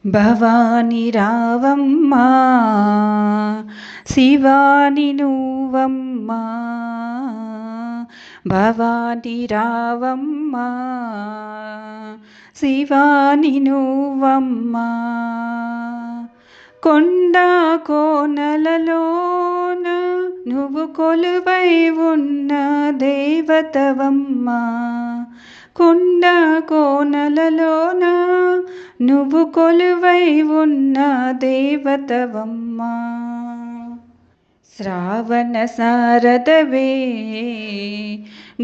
భవాని రావమ్మా శివాని నువ్వమ్మా భవాని రావమ్మా శివాని నువ్వమ్మా కొండ కోనలలోన నువ్వు కొలువై ఉన్న దేవతవమ్మా కొండ కోనలలోన నువ్వు కొలువై ఉన్న దేవతవమ్మా శ్రావణ శారదవే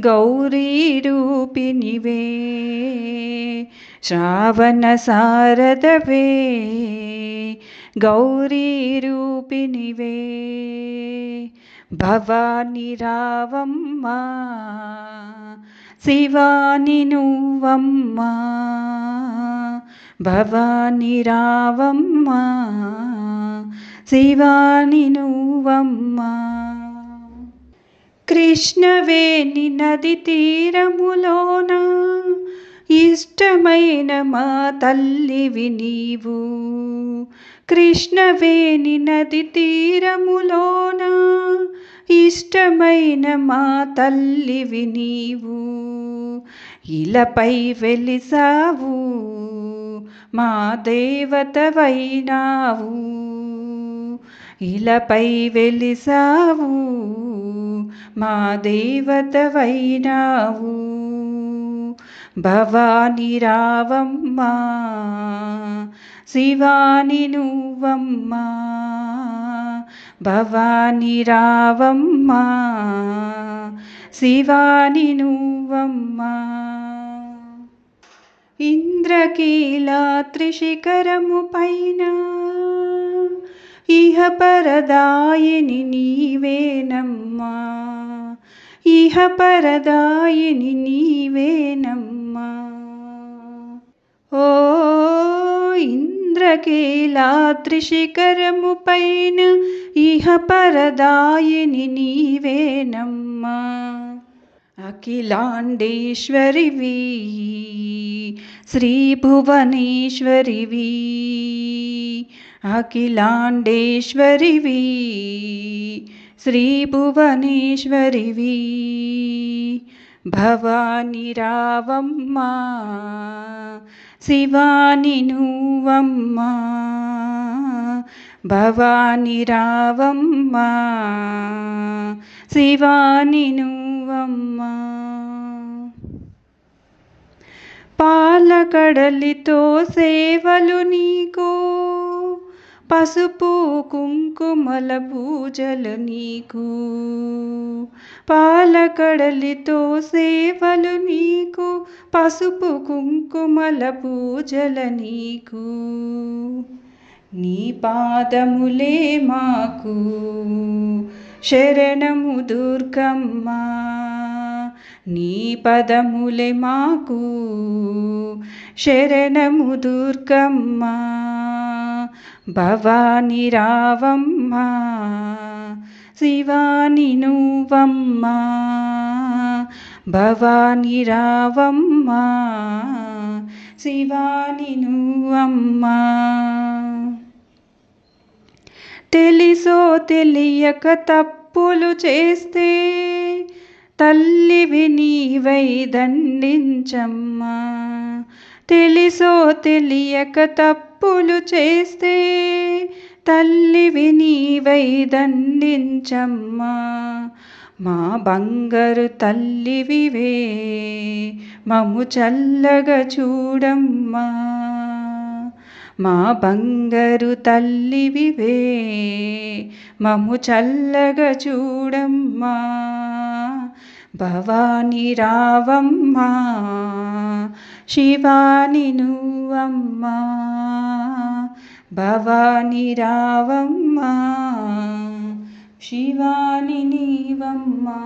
గౌరీ రూపిణివే శ్రావణ శారదవే గౌరీ రూపిణివే భవాని రావమ్మా శివాని నువ్వమ్మా భవాని రావమ్మా శివాని నువ్వమ్మా కృష్ణవేణి నది తీరములోన ఇష్టమైన మా తల్లివి నీవు కృష్ణవేణి నది తీరములోన ఇష్టమైన మా తల్లివి నీవు ఇలపై వెలిసావు మా దేవతవైనావు ఇలపై వెలిసావు మా దేవతవైనావు భవాని రావమ్మా శివాని నువ్వమ్మా భవాని రావమ్మా శివాని నువ్వమ్మా ఇంద్రకీలాద్రి శిఖరము పైన ఇహ పరదాయిని నీవేనమ్మా ఇహ పరదాయిని నీవేనమ్మా ఓ ఇంద్రకీలాద్రి శిఖరము పైన ఇహ పరదాయిని నీవేనమ్మా అఖిలాండేశ్వరివి శ్రీ భువనేశ్వరివి అఖిలాండేశ్వరివి శ్రీ భువనేశ్వరివి భవాని రావమ్మా శివాని నువ్వమ్మా భవాని రావమ్మా శివాని నువ్వమ్మా పాలకడలితో సేవలు నీకు పసుపు కుంకుమల పూజలు నీకు పాలకడలితో సేవలు నీకు పసుపు కుంకుమల పూజల నీకు నీ పాదములే మాకు శరణము దుర్గమ్మా నీ పదములే మాకు శరణము దుర్గమ్మా భవాని రావమ్మా శివాని నువ్వమ్మా భవాని రావమ్మా శివాని నువ్వమ్మా తెలిసో తెలియక తప్పులు చేస్తే తల్లివి నీవై దండించమ్మా తెలిసో తెలియక తప్పులు చేస్తే తల్లివి నీవై దండించమ్మా మా బంగారు తల్లివివే మమ్ము చల్లగా చూడమ్మా మా బంగారు తల్లివివే మమ్ము చల్లగా చూడమ్మా భవాని రావమ్మా శివాని నువ్వమ్మా భవాని రావమ్మా శివాని నీవమ్మా